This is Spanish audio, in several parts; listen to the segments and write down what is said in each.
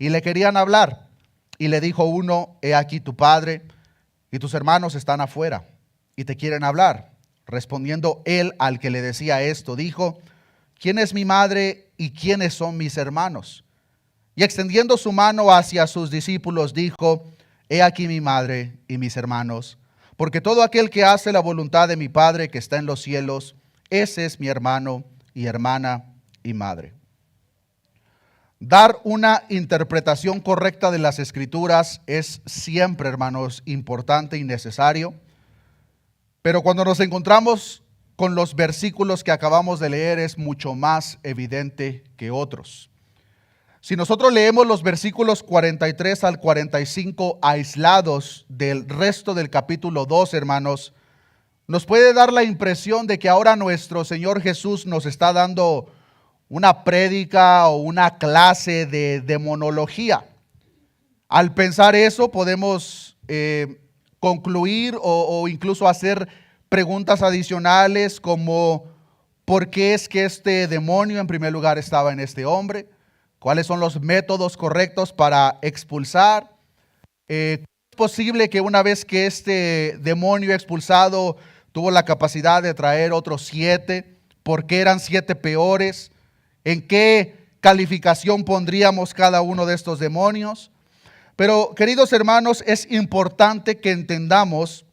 y le querían hablar. Y le dijo uno: he aquí tu padre y tus hermanos están afuera y te quieren hablar. Respondiendo él al que le decía esto, dijo: ¿quién es mi madre y quiénes son mis hermanos? Y extendiendo su mano hacia sus discípulos, dijo: he aquí mi madre y mis hermanos, porque todo aquel que hace la voluntad de mi Padre que está en los cielos, ese es mi hermano y hermana y madre. Dar una interpretación correcta de las Escrituras es siempre, hermanos, importante y necesario. Pero cuando nos encontramos con los versículos que acabamos de leer, es mucho más evidente que otros. Si nosotros leemos los versículos 43 al 45 aislados del resto del capítulo 2, hermanos, nos puede dar la impresión de que ahora nuestro Señor Jesús nos está dando una prédica o una clase de demonología. Al pensar eso, podemos concluir o incluso hacer preguntas adicionales como: ¿por qué es que este demonio en primer lugar estaba en este hombre? ¿Cuáles son los métodos correctos para expulsar? ¿Es posible que una vez que este demonio expulsado tuvo la capacidad de traer otros 7, por qué eran 7 peores? ¿En qué calificación pondríamos cada uno de estos demonios? Pero, queridos hermanos, es importante que entendamos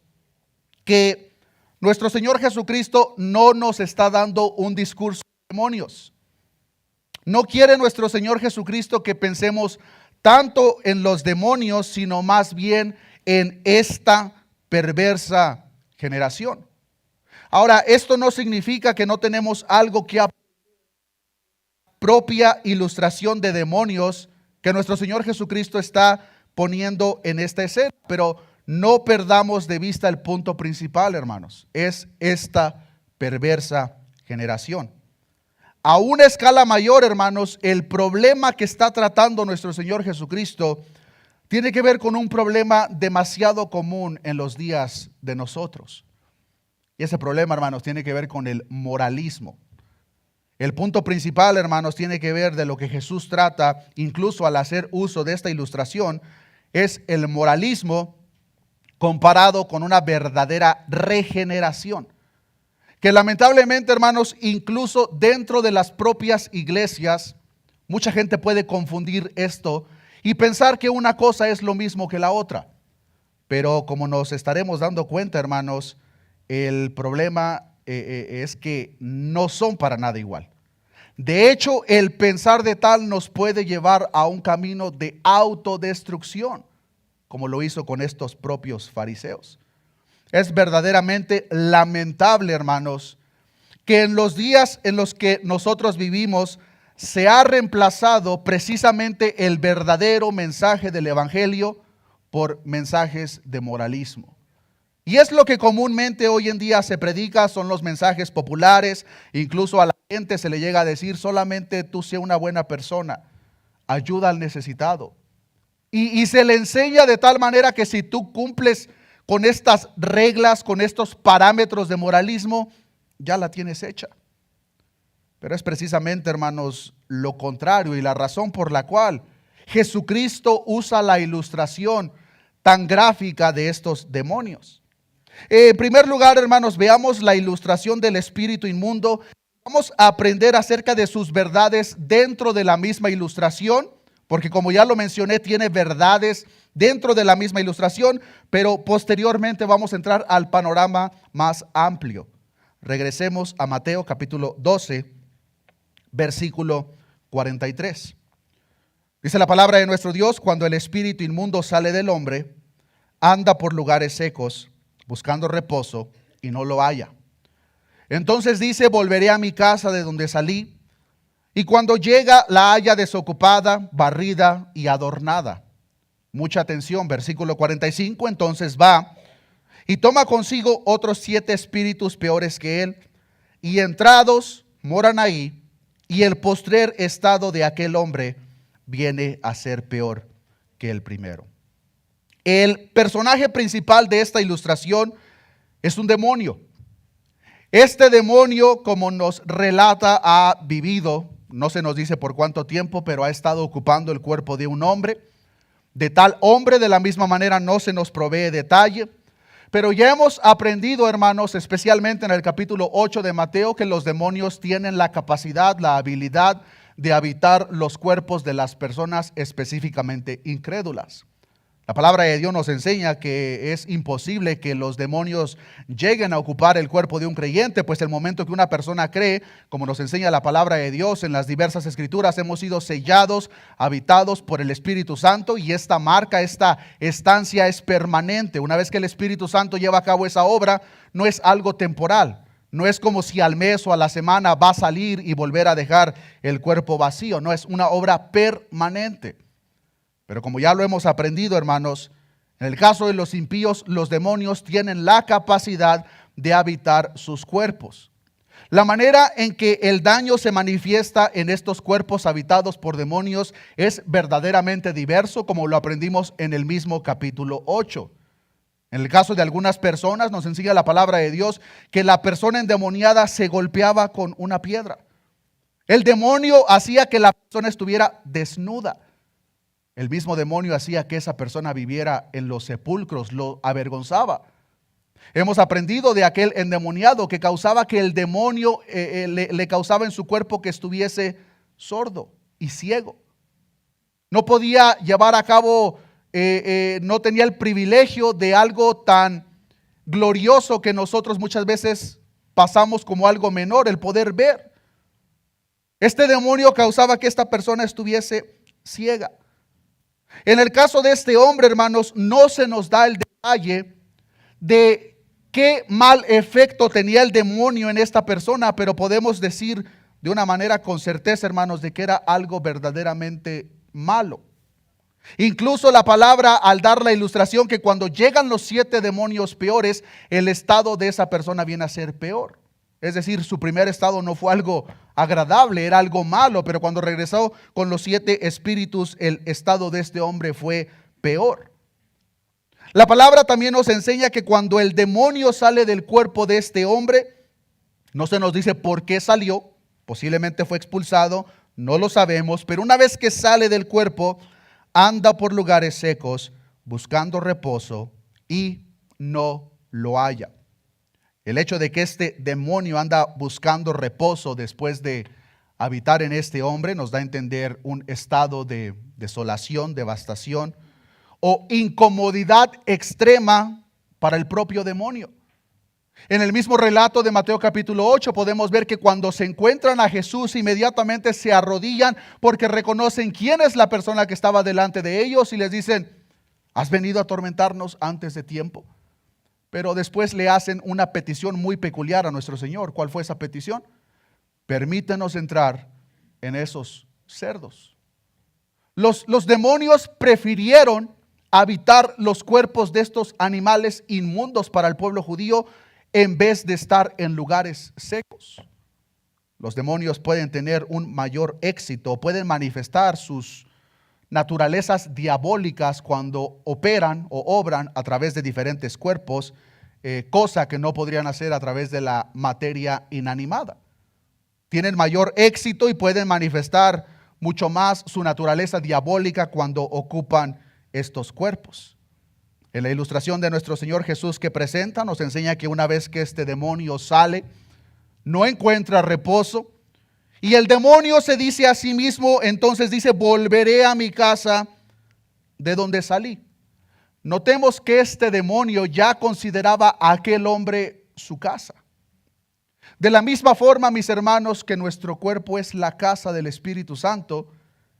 que nuestro Señor Jesucristo no nos está dando un discurso de demonios. No quiere nuestro Señor Jesucristo que pensemos tanto en los demonios, sino más bien en esta perversa generación. Ahora, esto no significa que no tenemos algo que aprender. Propia ilustración de demonios que nuestro Señor Jesucristo está poniendo en esta escena, pero no perdamos de vista el punto principal, hermanos. Es esta perversa generación. A una escala mayor, hermanos, el problema que está tratando nuestro Señor Jesucristo tiene que ver con un problema demasiado común en los días de nosotros. Y ese problema, hermanos, tiene que ver con el moralismo. El punto principal, hermanos, tiene que ver de lo que Jesús trata, incluso al hacer uso de esta ilustración, es el moralismo comparado con una verdadera regeneración. Que lamentablemente, hermanos, incluso dentro de las propias iglesias, mucha gente puede confundir esto y pensar que una cosa es lo mismo que la otra. Pero como nos estaremos dando cuenta, hermanos, el problema es que no son para nada igual. De hecho, el pensar de tal nos puede llevar a un camino de autodestrucción, como lo hizo con estos propios fariseos. Es verdaderamente lamentable, hermanos, que en los días en los que nosotros vivimos se ha reemplazado precisamente el verdadero mensaje del evangelio por mensajes de moralismo. Y es lo que comúnmente hoy en día se predica, son los mensajes populares. Incluso a la gente se le llega a decir: solamente tú sé una buena persona, ayuda al necesitado. Y se le enseña de tal manera que si tú cumples con estas reglas, con estos parámetros de moralismo, ya la tienes hecha. Pero es precisamente, hermanos, lo contrario y la razón por la cual Jesucristo usa la ilustración tan gráfica de estos demonios. En primer lugar, hermanos, veamos la ilustración del espíritu inmundo. Vamos a aprender acerca de sus verdades dentro de la misma ilustración, porque como ya lo mencioné, tiene verdades dentro de la misma ilustración, pero posteriormente vamos a entrar al panorama más amplio. Regresemos a Mateo capítulo 12, versículo 43. Dice la palabra de nuestro Dios: cuando el espíritu inmundo sale del hombre, anda por lugares secos, buscando reposo, y no lo halla. Entonces dice: volveré a mi casa de donde salí, y cuando llega la halla desocupada, barrida y adornada. Mucha atención, versículo 45. Entonces va y toma consigo otros 7 espíritus peores que él, y entrados moran ahí, y el postrer estado de aquel hombre viene a ser peor que el primero. El personaje principal de esta ilustración es un demonio. Este demonio, como nos relata, ha vivido no se nos dice por cuánto tiempo, pero ha estado ocupando el cuerpo de un hombre. De tal hombre, de la misma manera, no se nos provee detalle. Pero ya hemos aprendido, hermanos, especialmente en el capítulo 8 de Mateo, que los demonios tienen la capacidad, la habilidad de habitar los cuerpos de las personas específicamente incrédulas. La palabra de Dios nos enseña que es imposible que los demonios lleguen a ocupar el cuerpo de un creyente, pues el momento que una persona cree, como nos enseña la palabra de Dios en las diversas escrituras, hemos sido sellados, habitados por el Espíritu Santo, y esta marca, esta estancia es permanente. Una vez que el Espíritu Santo lleva a cabo esa obra, no es algo temporal. No es como si al mes o a la semana va a salir y volver a dejar el cuerpo vacío. No, es una obra permanente. Pero como ya lo hemos aprendido, hermanos, en el caso de los impíos, los demonios tienen la capacidad de habitar sus cuerpos. La manera en que el daño se manifiesta en estos cuerpos habitados por demonios es verdaderamente diverso, como lo aprendimos en el mismo capítulo 8. En el caso de algunas personas, nos enseña la palabra de Dios que la persona endemoniada se golpeaba con una piedra. El demonio hacía que la persona estuviera desnuda. El mismo demonio hacía que esa persona viviera en los sepulcros, lo avergonzaba. Hemos aprendido de aquel endemoniado que causaba que el demonio le causaba en su cuerpo que estuviese sordo y ciego. No podía llevar a cabo, no tenía el privilegio de algo tan glorioso que nosotros muchas veces pasamos como algo menor, el poder ver. Este demonio causaba que esta persona estuviese ciega. En el caso de este hombre, hermanos, no se nos da el detalle de qué mal efecto tenía el demonio en esta persona, pero podemos decir de una manera con certeza, hermanos, de que era algo verdaderamente malo. Incluso la palabra, al dar la ilustración que cuando llegan los 7 demonios peores, el estado de esa persona viene a ser peor. Es decir, su primer estado no fue algo agradable, era algo malo, pero cuando regresó con los 7 espíritus, el estado de este hombre fue peor. La palabra también nos enseña que cuando el demonio sale del cuerpo de este hombre, no se nos dice por qué salió, posiblemente fue expulsado, no lo sabemos, pero una vez que sale del cuerpo, anda por lugares secos buscando reposo y no lo halla. El hecho de que este demonio anda buscando reposo después de habitar en este hombre nos da a entender un estado de desolación, devastación o incomodidad extrema para el propio demonio. En el mismo relato de Mateo capítulo 8 podemos ver que cuando se encuentran a Jesús inmediatamente se arrodillan porque reconocen quién es la persona que estaba delante de ellos y les dicen: ¿has venido a atormentarnos antes de tiempo? Pero después le hacen una petición muy peculiar a nuestro Señor. ¿Cuál fue esa petición? Permítenos entrar en esos cerdos. Los demonios prefirieron habitar los cuerpos de estos animales inmundos para el pueblo judío en vez de estar en lugares secos. Los demonios pueden tener un mayor éxito, pueden manifestar sus naturalezas diabólicas cuando operan o obran a través de diferentes cuerpos, cosa que no podrían hacer a través de la materia inanimada. Tienen mayor éxito y pueden manifestar mucho más su naturaleza diabólica cuando ocupan estos cuerpos. En la ilustración de nuestro Señor Jesús que presenta, nos enseña que una vez que este demonio sale, no encuentra reposo. Y el demonio se dice a sí mismo, entonces dice: volveré a mi casa de donde salí. Notemos que este demonio ya consideraba a aquel hombre su casa. De la misma forma, mis hermanos, que nuestro cuerpo es la casa del Espíritu Santo,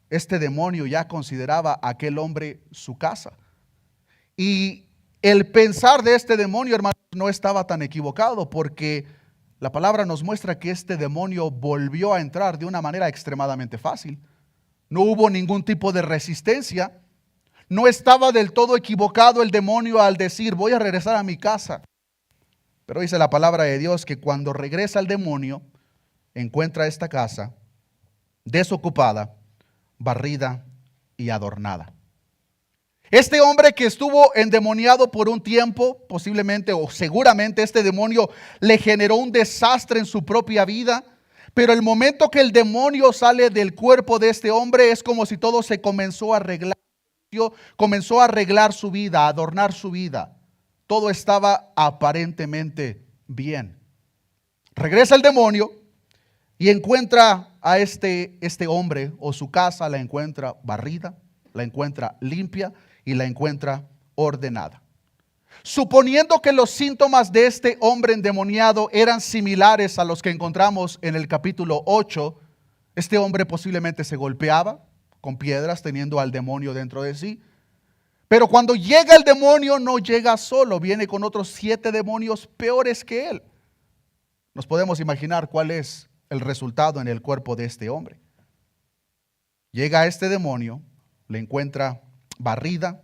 este demonio ya consideraba a aquel hombre su casa. Y el pensar de este demonio, hermanos, no estaba tan equivocado, porque la palabra nos muestra que este demonio volvió a entrar de una manera extremadamente fácil. No hubo ningún tipo de resistencia. No estaba del todo equivocado el demonio al decir: voy a regresar a mi casa. Pero dice la palabra de Dios que cuando regresa el demonio, encuentra esta casa desocupada, barrida y adornada. Este hombre que estuvo endemoniado por un tiempo, posiblemente o seguramente este demonio le generó un desastre en su propia vida, Pero el momento que el demonio sale del cuerpo de este hombre es como si todo se comenzó a arreglar. Comenzó a arreglar su vida, a adornar su vida. Todo estaba aparentemente bien. Regresa el demonio y encuentra a este hombre, o su casa la encuentra barrida, la encuentra limpia y la encuentra ordenada. Suponiendo que los síntomas de este hombre endemoniado eran similares a los que encontramos en el capítulo 8, este hombre posiblemente se golpeaba con piedras teniendo al demonio dentro de sí. Pero cuando llega el demonio no llega solo, viene con otros 7 demonios peores que él. Nos podemos imaginar cuál es el resultado en el cuerpo de este hombre. Llega este demonio, le encuentra barrida,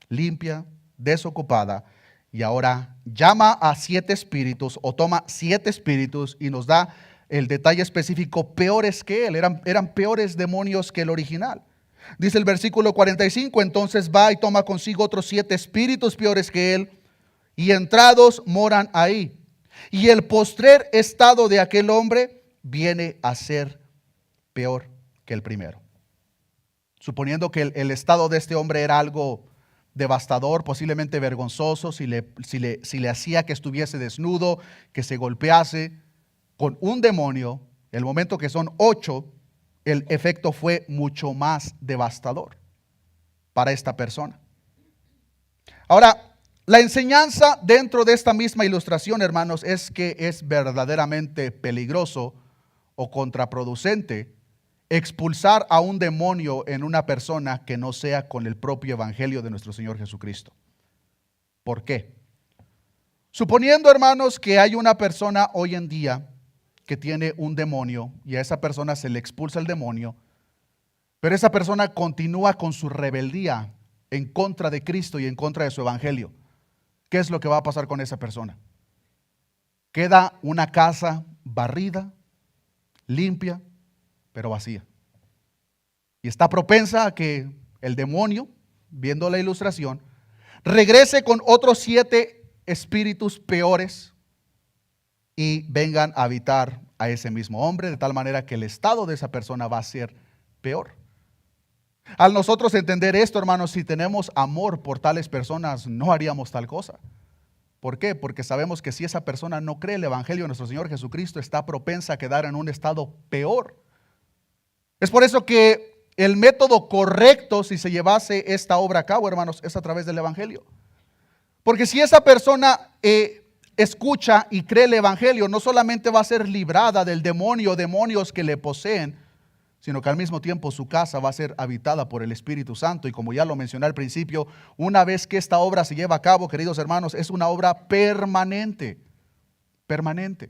limpia, desocupada, y ahora llama a 7 espíritus o toma 7 espíritus y nos da el detalle específico: peores que él, eran peores demonios que el original. Dice el versículo 45, entonces va y toma consigo otros 7 espíritus peores que él, y entrados moran ahí. Y el postrer estado de aquel hombre viene a ser peor que el primero. Suponiendo que el estado de este hombre era algo devastador, posiblemente vergonzoso, si le hacía que estuviese desnudo, que se golpease con un demonio, el momento que son 8, el efecto fue mucho más devastador para esta persona. Ahora, la enseñanza dentro de esta misma ilustración, hermanos, es que es verdaderamente peligroso o contraproducente expulsar a un demonio en una persona que no sea con el propio evangelio de nuestro Señor Jesucristo. ¿Por qué? Suponiendo, hermanos, que hay una persona hoy en día que tiene un demonio y a esa persona se le expulsa el demonio, pero esa persona continúa con su rebeldía en contra de Cristo y en contra de su evangelio. ¿Qué es lo que va a pasar con esa persona? Queda una casa barrida, limpia, pero vacía. Y está propensa a que el demonio, viendo la ilustración, regrese con otros 7 espíritus peores y vengan a habitar a ese mismo hombre, de tal manera que el estado de esa persona va a ser peor. Al nosotros entender esto, hermanos, si tenemos amor por tales personas, no haríamos tal cosa. ¿Por qué? Porque sabemos que si esa persona no cree el evangelio de nuestro Señor Jesucristo, está propensa a quedar en un estado peor. Es por eso que el método correcto, si se llevase esta obra a cabo, hermanos, es a través del evangelio. Porque si esa persona escucha y cree el evangelio, no solamente va a ser librada del demonio o demonios que le poseen, sino que al mismo tiempo su casa va a ser habitada por el Espíritu Santo. Y como ya lo mencioné al principio, una vez que esta obra se lleva a cabo, queridos hermanos, es una obra permanente. Permanente.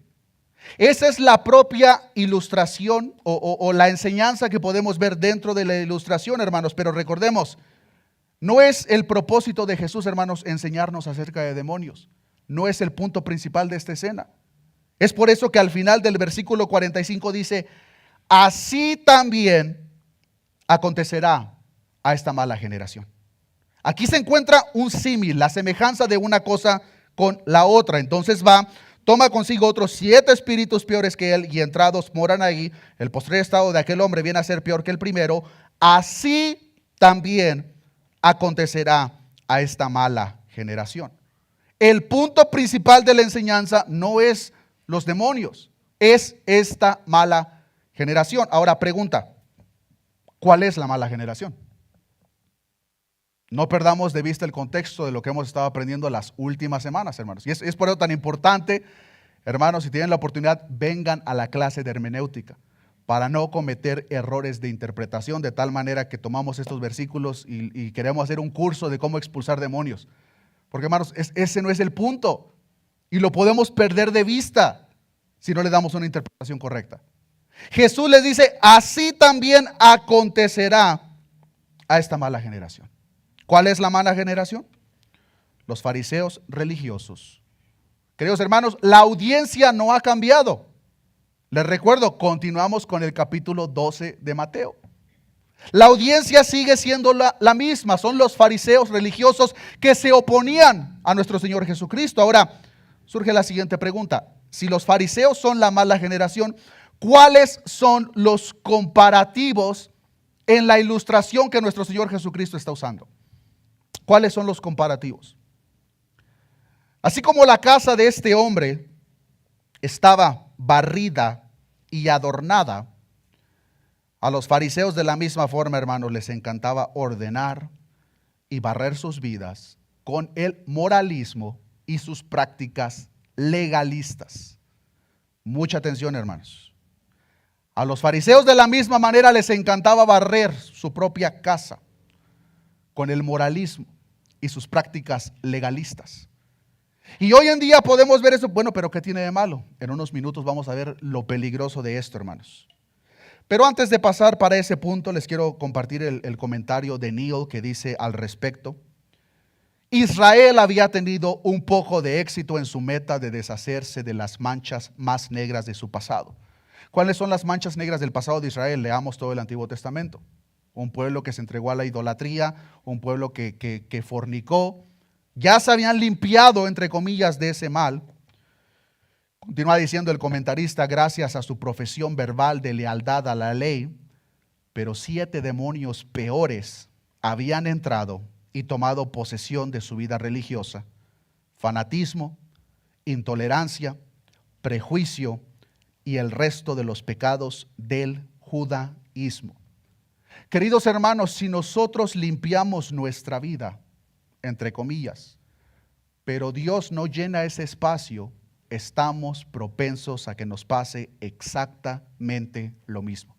Esa es la propia ilustración o la enseñanza que podemos ver dentro de la ilustración, hermanos. Pero recordemos, no es el propósito de Jesús, hermanos, enseñarnos acerca de demonios. No es el punto principal de esta escena. Es por eso que al final del versículo 45 dice: así también acontecerá a esta mala generación. Aquí se encuentra un símil, la semejanza de una cosa con la otra. Entonces va, toma consigo otros 7 espíritus peores que él, y entrados moran ahí. El postrer estado de aquel hombre viene a ser peor que el primero. Así también acontecerá a esta mala generación. El punto principal de la enseñanza no es los demonios, es esta mala generación. Ahora pregunta, ¿cuál es la mala generación? No perdamos de vista el contexto de lo que hemos estado aprendiendo las últimas semanas, hermanos. Y es por eso tan importante, hermanos, si tienen la oportunidad, vengan a la clase de hermenéutica para no cometer errores de interpretación, de tal manera que tomamos estos versículos y queremos hacer un curso de cómo expulsar demonios. Porque, hermanos, ese no es el punto. Y lo podemos perder de vista si no le damos una interpretación correcta. Jesús les dice: así también acontecerá a esta mala generación. ¿Cuál es la mala generación? Los fariseos religiosos. Queridos hermanos, la audiencia no ha cambiado. Les recuerdo, continuamos con el capítulo 12 de Mateo. La audiencia sigue siendo la misma. Son los fariseos religiosos que se oponían a nuestro Señor Jesucristo. Ahora, surge la siguiente pregunta. Si los fariseos son la mala generación, ¿Cuáles son los comparativos en la ilustración que nuestro Señor Jesucristo está usando? ¿Cuáles son los comparativos? Así como la casa de este hombre estaba barrida y adornada, a los fariseos de la misma forma, hermanos, les encantaba ordenar y barrer sus vidas con el moralismo y sus prácticas legalistas. Mucha atención, hermanos. A los fariseos de la misma manera les encantaba barrer su propia casa con el moralismo y sus prácticas legalistas. Y hoy en día podemos ver eso. Bueno, pero ¿qué tiene de malo? En unos minutos vamos a ver lo peligroso de esto, hermanos. Pero antes de pasar para ese punto, les quiero compartir el comentario de Neil que dice al respecto. Israel había tenido un poco de éxito en su meta de deshacerse de las manchas más negras de su pasado. ¿Cuáles son las manchas negras del pasado de Israel? Leamos todo el Antiguo Testamento. Un pueblo que se entregó a la idolatría, un pueblo que fornicó. Ya se habían limpiado, entre comillas, de ese mal. Continúa diciendo el comentarista, gracias a su profesión verbal de lealtad a la ley, pero 7 demonios peores habían entrado y tomado posesión de su vida religiosa: fanatismo, intolerancia, prejuicio y el resto de los pecados del judaísmo. Queridos hermanos, si nosotros limpiamos nuestra vida, entre comillas, pero Dios no llena ese espacio, estamos propensos a que nos pase exactamente lo mismo.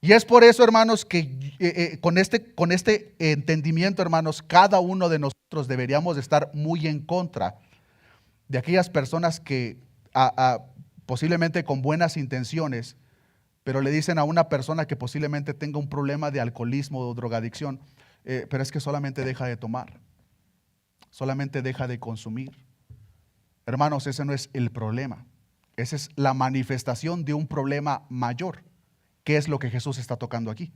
Y es por eso, hermanos, que con este entendimiento, hermanos, cada uno de nosotros deberíamos estar muy en contra de aquellas personas que posiblemente con buenas intenciones, pero le dicen a una persona que posiblemente tenga un problema de alcoholismo o drogadicción, pero es que solamente deja de tomar, solamente deja de consumir. Hermanos, ese no es el problema. Esa es la manifestación de un problema mayor, que es lo que Jesús está tocando aquí.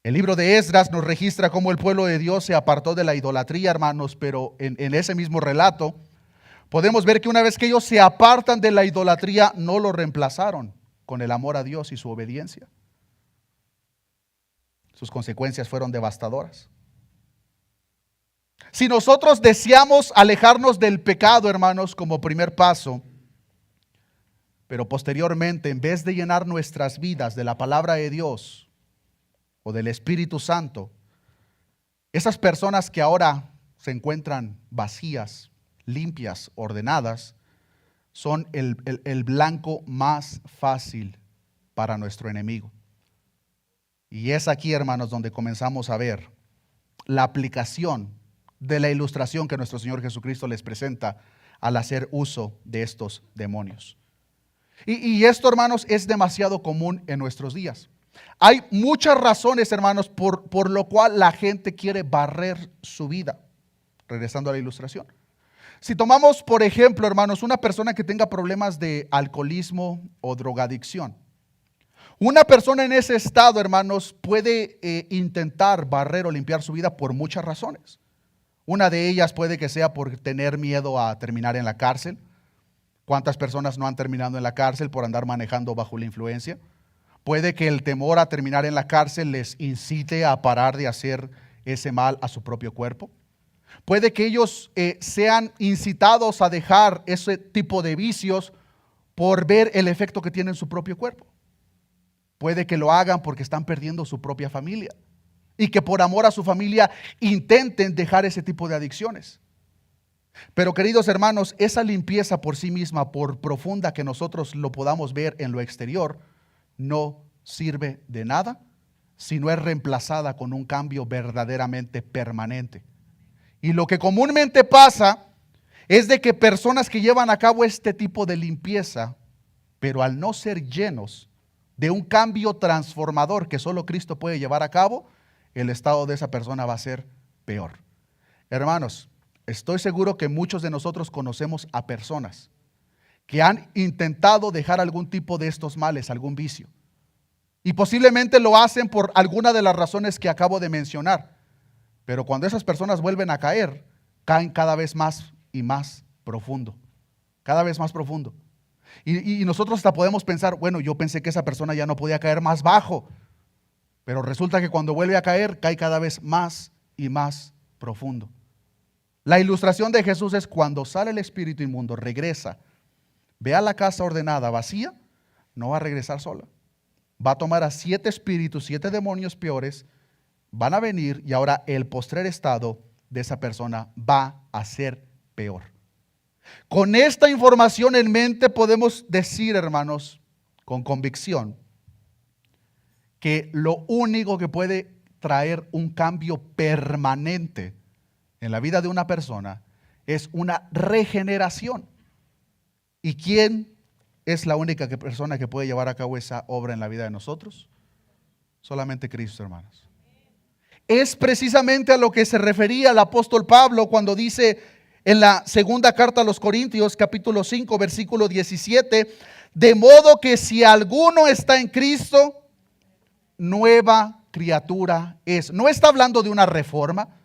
El libro de Esdras nos registra cómo el pueblo de Dios se apartó de la idolatría, hermanos, pero en ese mismo relato podemos ver que una vez que ellos se apartan de la idolatría, no lo reemplazaron con el amor a Dios y su obediencia. Sus consecuencias fueron devastadoras. Si nosotros deseamos alejarnos del pecado, hermanos, como primer paso, pero posteriormente, en vez de llenar nuestras vidas de la palabra de Dios o del Espíritu Santo, esas personas que ahora se encuentran vacías, limpias, ordenadas, son el blanco más fácil para nuestro enemigo. Y es aquí, hermanos, donde comenzamos a ver la aplicación de la ilustración que nuestro Señor Jesucristo les presenta al hacer uso de estos demonios. Y esto, hermanos, es demasiado común en nuestros días. Hay muchas razones, hermanos, por lo cual la gente quiere barrer su vida. Regresando a la ilustración. Si tomamos, por ejemplo, hermanos, una persona que tenga problemas de alcoholismo o drogadicción. Una persona en ese estado, hermanos, puede intentar barrer o limpiar su vida por muchas razones. Una de ellas puede que sea por tener miedo a terminar en la cárcel. ¿Cuántas personas no han terminado en la cárcel por andar manejando bajo la influencia? Puede que el temor a terminar en la cárcel les incite a parar de hacer ese mal a su propio cuerpo. Puede que ellos sean incitados a dejar ese tipo de vicios por ver el efecto que tiene en su propio cuerpo. Puede que lo hagan porque están perdiendo su propia familia y que por amor a su familia intenten dejar ese tipo de adicciones. Pero, queridos hermanos, esa limpieza por sí misma, por profunda que nosotros lo podamos ver en lo exterior, no sirve de nada si no es reemplazada con un cambio verdaderamente permanente. Y lo que comúnmente pasa es de que personas que llevan a cabo este tipo de limpieza, pero al no ser llenos de un cambio transformador que solo Cristo puede llevar a cabo, el estado de esa persona va a ser peor. Hermanos, estoy seguro que muchos de nosotros conocemos a personas que han intentado dejar algún tipo de estos males, algún vicio. Y posiblemente lo hacen por alguna de las razones que acabo de mencionar. Pero cuando esas personas vuelven a caer, caen cada vez más y más profundo. Cada vez más profundo. Y nosotros hasta podemos pensar, bueno, yo pensé que esa persona ya no podía caer más bajo, pero resulta que cuando vuelve a caer, cae cada vez más y más profundo. La ilustración de Jesús es cuando sale el espíritu inmundo, regresa, ve a la casa ordenada vacía, no va a regresar sola. Va a tomar a 7 espíritus, 7 demonios peores, van a venir y ahora el postrer estado de esa persona va a ser peor. Con esta información en mente podemos decir, hermanos, con convicción, que lo único que puede traer un cambio permanente en la vida de una persona es una regeneración. ¿Y quién es la única persona que puede llevar a cabo esa obra en la vida de nosotros? Solamente Cristo, hermanos. Es precisamente a lo que se refería el apóstol Pablo cuando dice en la segunda carta a los Corintios, capítulo 5, versículo 17, de modo que si alguno está en Cristo, nueva criatura es. No está hablando de una reforma,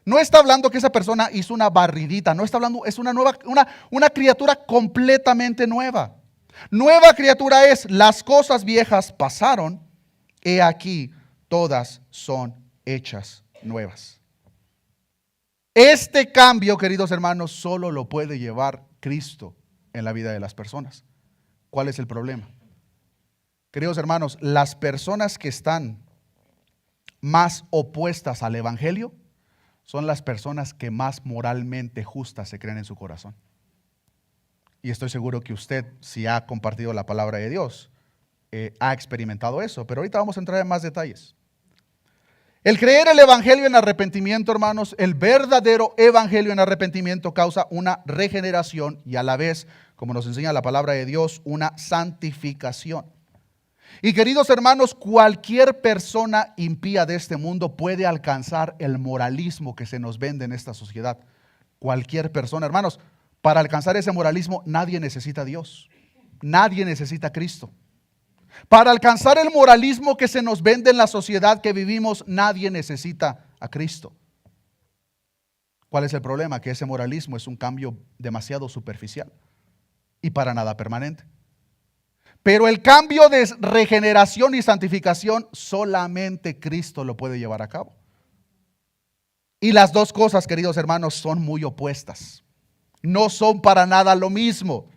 no está hablando que esa persona hizo una barridita, no está hablando, es una criatura completamente nueva. Nueva criatura es, las cosas viejas pasaron, he aquí, todas son hechas nuevas. Este cambio, queridos hermanos, solo lo puede llevar Cristo en la vida de las personas. ¿Cuál es el problema? Queridos hermanos, las personas que están más opuestas al evangelio son las personas que más moralmente justas se creen en su corazón. Y estoy seguro que usted, si ha compartido la palabra de Dios, ha experimentado eso. Pero ahorita vamos a entrar en más detalles. El creer el evangelio en arrepentimiento, hermanos, el verdadero evangelio en arrepentimiento causa una regeneración y a la vez, como nos enseña la palabra de Dios, una santificación. Y queridos hermanos, cualquier persona impía de este mundo puede alcanzar el moralismo que se nos vende en esta sociedad. Cualquier persona, hermanos, para alcanzar ese moralismo nadie necesita a Dios, nadie necesita a Cristo. Para alcanzar el moralismo que se nos vende en la sociedad que vivimos, nadie necesita a Cristo. ¿Cuál es el problema? Que ese moralismo es un cambio demasiado superficial y para nada permanente. Pero el cambio de regeneración y santificación solamente Cristo lo puede llevar a cabo. Y las dos cosas, queridos hermanos, son muy opuestas. No son para nada lo mismo.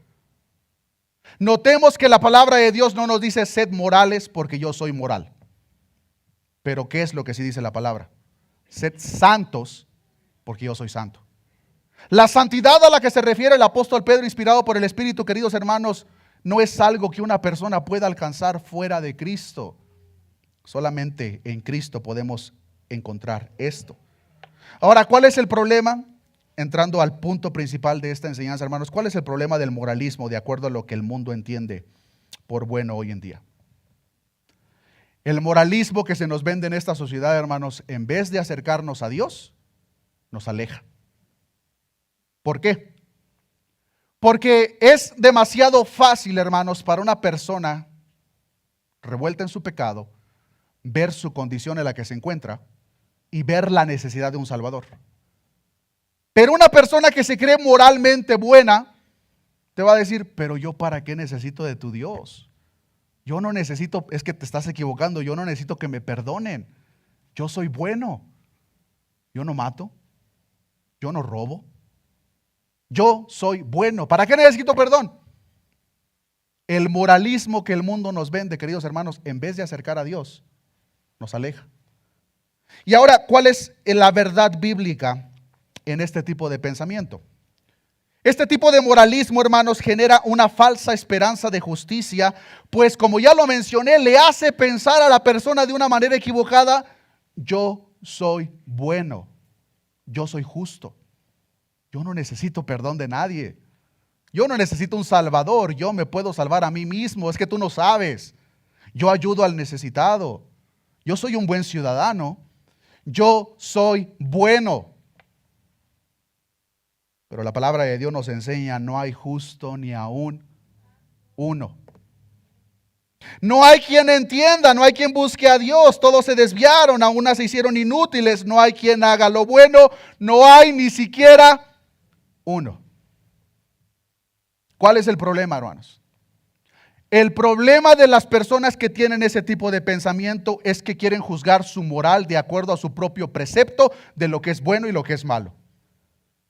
Notemos que la palabra de Dios no nos dice sed morales porque yo soy moral. Pero ¿qué es lo que sí dice la palabra? Sed santos porque yo soy santo. La santidad a la que se refiere el apóstol Pedro, inspirado por el Espíritu, queridos hermanos, no es algo que una persona pueda alcanzar fuera de Cristo. Solamente en Cristo podemos encontrar esto. Ahora, ¿cuál es el problema? Entrando al punto principal de esta enseñanza, hermanos, ¿cuál es el problema del moralismo de acuerdo a lo que el mundo entiende por bueno hoy en día? El moralismo que se nos vende en esta sociedad, hermanos, en vez de acercarnos a Dios, nos aleja. ¿Por qué? Porque es demasiado fácil, hermanos, para una persona revuelta en su pecado, ver su condición en la que se encuentra y ver la necesidad de un Salvador. Pero una persona que se cree moralmente buena, te va a decir, pero yo para qué necesito de tu Dios. Yo no necesito, es que te estás equivocando, yo no necesito que me perdonen. Yo soy bueno. Yo no mato. Yo no robo. Yo soy bueno. ¿Para qué necesito perdón? El moralismo que el mundo nos vende, queridos hermanos, en vez de acercar a Dios, nos aleja. Y ahora, ¿cuál es la verdad bíblica en este tipo de pensamiento? Este tipo de moralismo, hermanos, genera una falsa esperanza de justicia, pues como ya lo mencioné, le hace pensar a la persona de una manera equivocada, yo soy bueno, yo soy justo, yo no necesito perdón de nadie, yo no necesito un salvador, yo me puedo salvar a mí mismo, es que tú no sabes, yo ayudo al necesitado, yo soy un buen ciudadano, yo soy bueno. Pero la palabra de Dios nos enseña, no hay justo ni aún uno. No hay quien entienda, no hay quien busque a Dios. Todos se desviaron, a unas se hicieron inútiles. No hay quien haga lo bueno, no hay ni siquiera uno. ¿Cuál es el problema, hermanos? El problema de las personas que tienen ese tipo de pensamiento es que quieren juzgar su moral de acuerdo a su propio precepto de lo que es bueno y lo que es malo.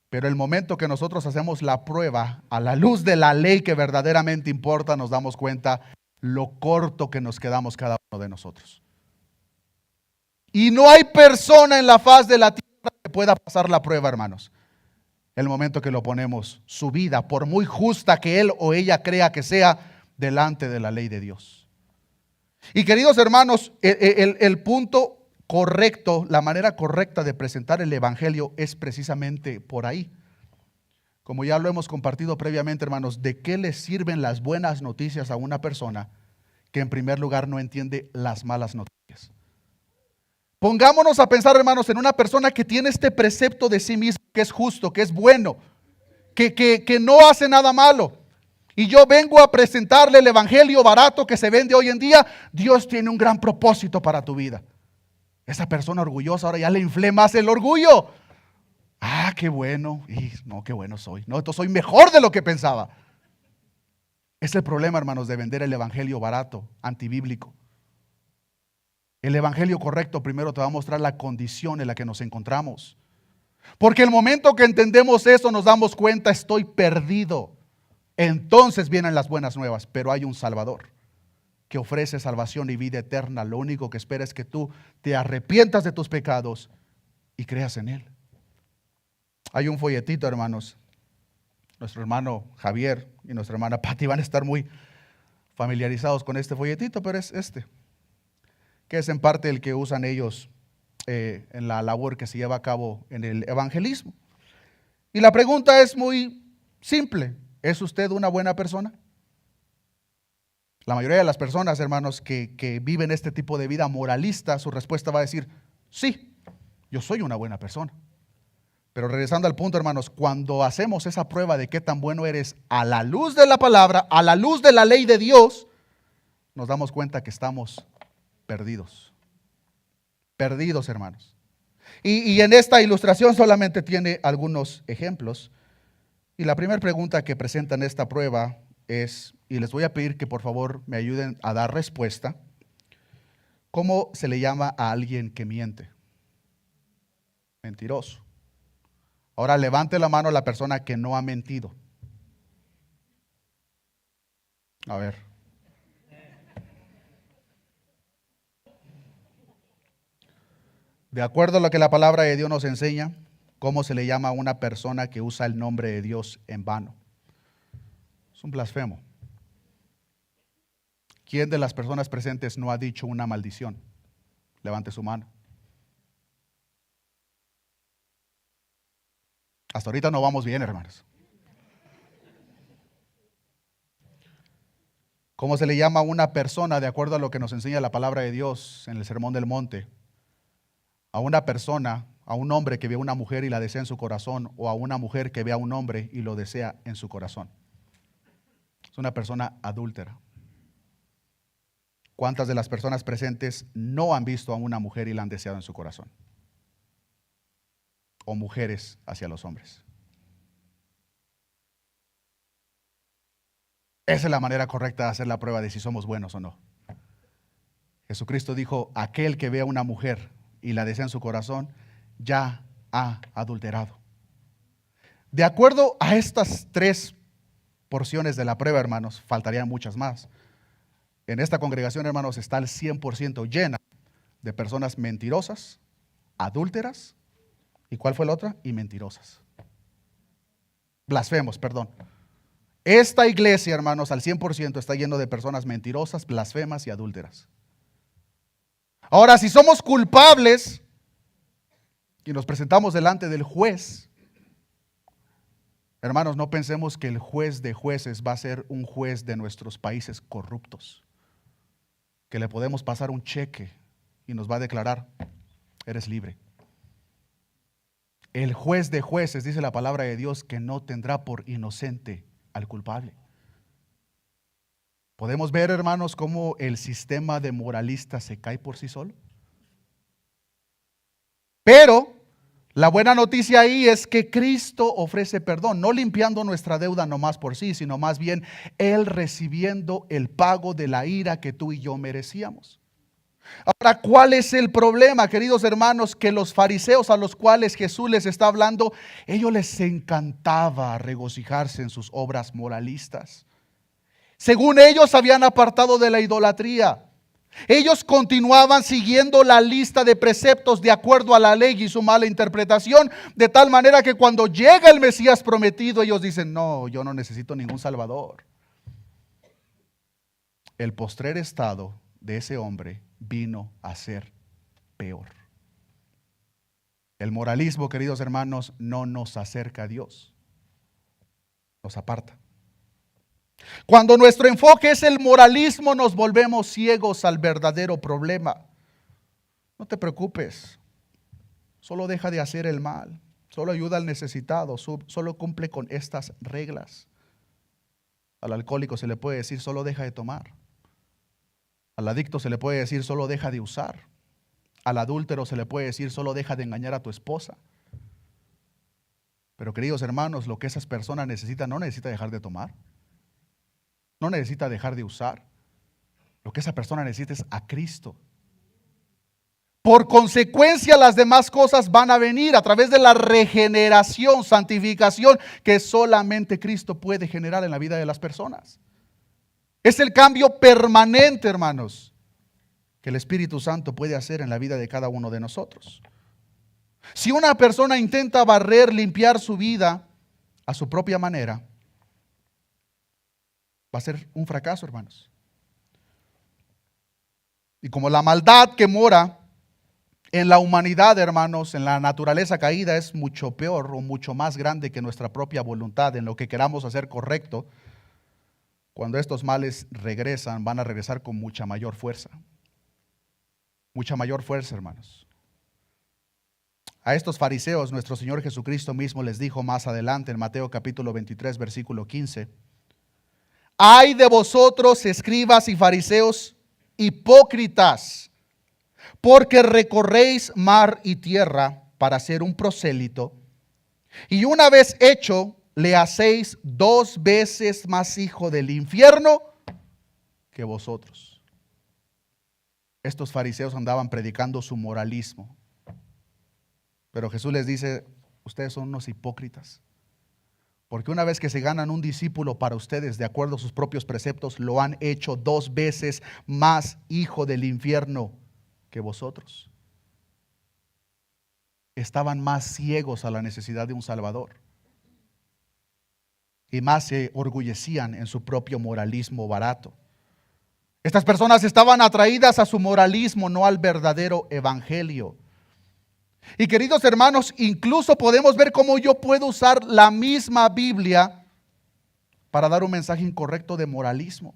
Pero el momento que nosotros hacemos la prueba a la luz de la ley que verdaderamente importa, nos damos cuenta lo corto que nos quedamos cada uno de nosotros. Y no hay persona en la faz de la tierra que pueda pasar la prueba, hermanos. El momento que lo ponemos, su vida, por muy justa que él o ella crea que sea, delante de la ley de Dios. Y queridos hermanos, el punto correcto, la manera correcta de presentar el evangelio es precisamente por ahí. Como ya lo hemos compartido previamente, hermanos, ¿de qué le sirven las buenas noticias a una persona que en primer lugar no entiende las malas noticias? Pongámonos a pensar, hermanos, en una persona que tiene este precepto de sí mismo, que es justo, que es bueno, que no hace nada malo. Y yo vengo a presentarle el evangelio barato que se vende hoy en día. Dios tiene un gran propósito para tu vida. Esa persona orgullosa ahora ya le inflé más el orgullo. Ah, qué bueno. Y no, qué bueno soy. No, entonces soy mejor de lo que pensaba. Es el problema, hermanos, de vender el evangelio barato, antibíblico. El evangelio correcto primero te va a mostrar la condición en la que nos encontramos. Porque el momento que entendemos eso, nos damos cuenta, estoy perdido. Entonces vienen las buenas nuevas, pero hay un Salvador que ofrece salvación y vida eterna. Lo único que espera es que tú te arrepientas de tus pecados y creas en Él. Hay un folletito, hermanos. Nuestro hermano Javier y nuestra hermana Patti van a estar muy familiarizados con este folletito, pero es este, que es en parte el que usan ellos en la labor que se lleva a cabo en el evangelismo. Y la pregunta es muy simple. ¿Es usted una buena persona? La mayoría de las personas, hermanos, que viven este tipo de vida moralista, su respuesta va a decir, sí, yo soy una buena persona. Pero regresando al punto, hermanos, cuando hacemos esa prueba de qué tan bueno eres a la luz de la palabra, a la luz de la ley de Dios, nos damos cuenta que estamos perdidos. Perdidos, hermanos. Y en esta ilustración solamente tiene algunos ejemplos. Y la primera pregunta que presenta en esta prueba es, y les voy a pedir que por favor me ayuden a dar respuesta, ¿cómo se le llama a alguien que miente? Mentiroso. Ahora levante la mano a la persona que no ha mentido. A ver. De acuerdo a lo que la palabra de Dios nos enseña, ¿cómo se le llama a una persona que usa el nombre de Dios en vano? Es un blasfemo. ¿Quién de las personas presentes no ha dicho una maldición? Levante su mano. Hasta ahorita no vamos bien, hermanos. ¿Cómo se le llama a una persona, de acuerdo a lo que nos enseña la palabra de Dios en el Sermón del Monte? A una persona, a un hombre que ve a una mujer y la desea en su corazón, o a una mujer que ve a un hombre y lo desea en su corazón. Es una persona adúltera. ¿Cuántas de las personas presentes no han visto a una mujer y la han deseado en su corazón? O mujeres hacia los hombres. Esa es la manera correcta de hacer la prueba de si somos buenos o no. Jesucristo dijo, aquel que ve a una mujer y la desea en su corazón, ya ha adulterado. De acuerdo a estas tres porciones de la prueba, hermanos, faltarían muchas más. En esta congregación, hermanos, está al 100% llena de personas mentirosas, adúlteras, ¿y cuál fue la otra? Y mentirosas. Blasfemos, perdón. Esta iglesia, hermanos, al 100% está lleno de personas mentirosas, blasfemas y adúlteras. Ahora, si somos culpables y nos presentamos delante del juez, hermanos, no pensemos que el juez de jueces va a ser un juez de nuestros países corruptos, que le podemos pasar un cheque y nos va a declarar, eres libre. El juez de jueces, dice la palabra de Dios, que no tendrá por inocente al culpable. ¿Podemos ver, hermanos, cómo el sistema de moralistas se cae por sí solo? Pero La buena noticia ahí es que Cristo ofrece perdón, no limpiando nuestra deuda nomás por sí, sino más bien Él recibiendo el pago de la ira que tú y yo merecíamos. Ahora, ¿cuál es el problema, queridos hermanos? Que los fariseos a los cuales Jesús les está hablando, ellos les encantaba regocijarse en sus obras moralistas. Según ellos, habían apartado de la idolatría. Ellos continuaban siguiendo la lista de preceptos de acuerdo a la ley y su mala interpretación, de tal manera que cuando llega el Mesías prometido, ellos dicen: no, yo no necesito ningún Salvador. El postrer estado de ese hombre vino a ser peor. El moralismo, queridos hermanos, no nos acerca a Dios, nos aparta. Cuando nuestro enfoque es el moralismo, nos volvemos ciegos al verdadero problema. No te preocupes, solo deja de hacer el mal, solo ayuda al necesitado, solo cumple con estas reglas. Al alcohólico se le puede decir: solo deja de tomar. Al adicto se le puede decir: solo deja de usar. Al adúltero se le puede decir: solo deja de engañar a tu esposa. Pero queridos hermanos, lo que esas personas necesitan, no necesita dejar de tomar, no necesita dejar de usar. Lo que esa persona necesita es a Cristo. Por consecuencia, las demás cosas van a venir a través de la regeneración, santificación que solamente Cristo puede generar en la vida de las personas. Es el cambio permanente, hermanos, que el Espíritu Santo puede hacer en la vida de cada uno de nosotros. Si una persona intenta barrer, limpiar su vida a su propia manera, va a ser un fracaso, hermanos. Y como la maldad que mora en la humanidad, hermanos, en la naturaleza caída, es mucho peor o mucho más grande que nuestra propia voluntad en lo que queramos hacer correcto, cuando estos males regresan, van a regresar con mucha mayor fuerza. Mucha mayor fuerza, hermanos. A estos fariseos, nuestro Señor Jesucristo mismo les dijo más adelante en Mateo capítulo 23, versículo 15: ay de vosotros, escribas y fariseos, hipócritas, porque recorréis mar y tierra para ser un prosélito, y una vez hecho, le hacéis 2 veces más hijo del infierno que vosotros. Estos fariseos andaban predicando su moralismo, pero Jesús les dice: ustedes son unos hipócritas, porque una vez que se ganan un discípulo para ustedes de acuerdo a sus propios preceptos, lo han hecho 2 veces más hijo del infierno que vosotros. Estaban más ciegos a la necesidad de un Salvador y más se orgullecían en su propio moralismo barato. Estas personas estaban atraídas a su moralismo, no al verdadero evangelio. Y queridos hermanos, incluso podemos ver cómo yo puedo usar la misma Biblia para dar un mensaje incorrecto de moralismo.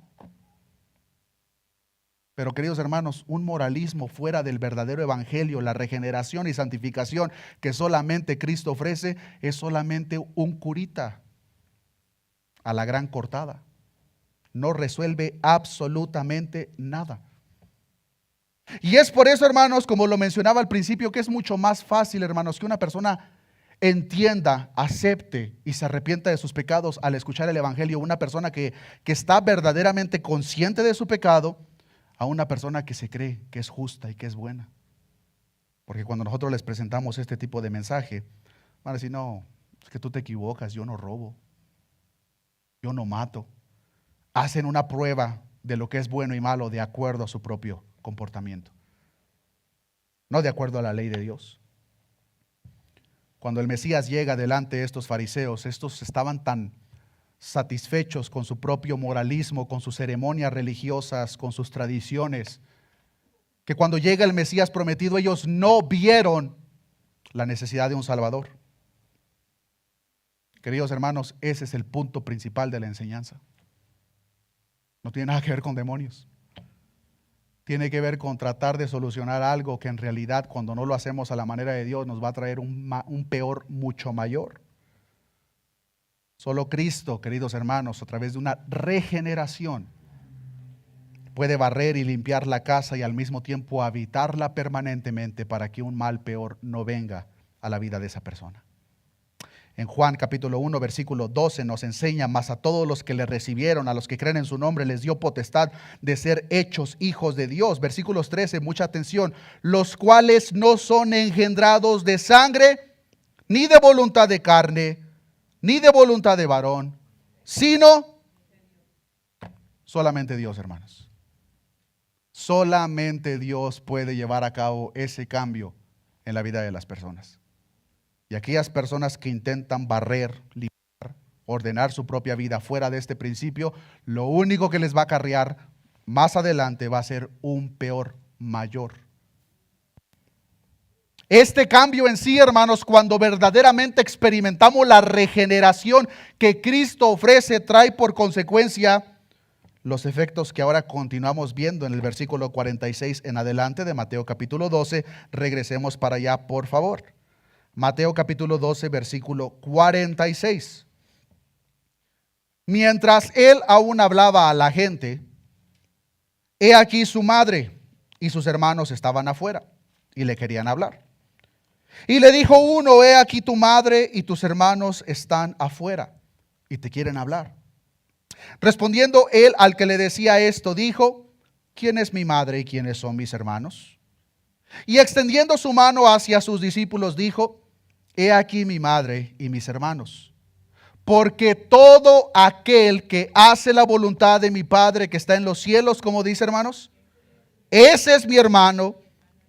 Pero queridos hermanos, un moralismo fuera del verdadero evangelio, la regeneración y santificación que solamente Cristo ofrece, es solamente un curita a la gran cortada. No resuelve absolutamente nada. Y es por eso, hermanos, como lo mencionaba al principio, que es mucho más fácil, hermanos, que una persona entienda, acepte y se arrepienta de sus pecados al escuchar el evangelio. Una persona que está verdaderamente consciente de su pecado, a una persona que se cree que es justa y que es buena. Porque cuando nosotros les presentamos este tipo de mensaje, van a decir: no, es que tú te equivocas, yo no robo, yo no mato. Hacen una prueba de lo que es bueno y malo de acuerdo a su propio comportamiento, no de acuerdo a la ley de Dios. Cuando el Mesías llega delante de estos fariseos, estos estaban tan satisfechos con su propio moralismo, con sus ceremonias religiosas, con sus tradiciones, que cuando llega el Mesías prometido, ellos no vieron la necesidad de un Salvador. Queridos hermanos, ese es el punto principal de la enseñanza. No tiene nada que ver con demonios. Tiene que ver con tratar de solucionar algo que en realidad, cuando no lo hacemos a la manera de Dios, nos va a traer un peor mucho mayor. Solo Cristo, queridos hermanos, a través de una regeneración, puede barrer y limpiar la casa y al mismo tiempo habitarla permanentemente para que un mal peor no venga a la vida de esa persona. En Juan capítulo 1, versículo 12 nos enseña: mas a todos los que le recibieron, a los que creen en su nombre, les dio potestad de ser hechos hijos de Dios. Versículos 13, mucha atención: los cuales no son engendrados de sangre, ni de voluntad de carne, ni de voluntad de varón, sino solamente Dios, hermanos. Solamente Dios puede llevar a cabo ese cambio en la vida de las personas. Y aquellas personas que intentan barrer, limpiar, ordenar su propia vida fuera de este principio, lo único que les va a acarrear más adelante va a ser un peor mayor. Este cambio en sí, hermanos, cuando verdaderamente experimentamos la regeneración que Cristo ofrece, trae por consecuencia los efectos que ahora continuamos viendo en el versículo 46 en adelante de Mateo capítulo 12. Regresemos para allá, por favor. Mateo capítulo 12, versículo 46. Mientras él aún hablaba a la gente, he aquí su madre y sus hermanos estaban afuera y le querían hablar. Y le dijo uno: he aquí tu madre y tus hermanos están afuera y te quieren hablar. Respondiendo él al que le decía esto, dijo: ¿quién es mi madre y quiénes son mis hermanos? Y extendiendo su mano hacia sus discípulos, dijo: he aquí mi madre y mis hermanos. Porque todo aquel que hace la voluntad de mi Padre que está en los cielos, como dice, hermanos, ese es mi hermano,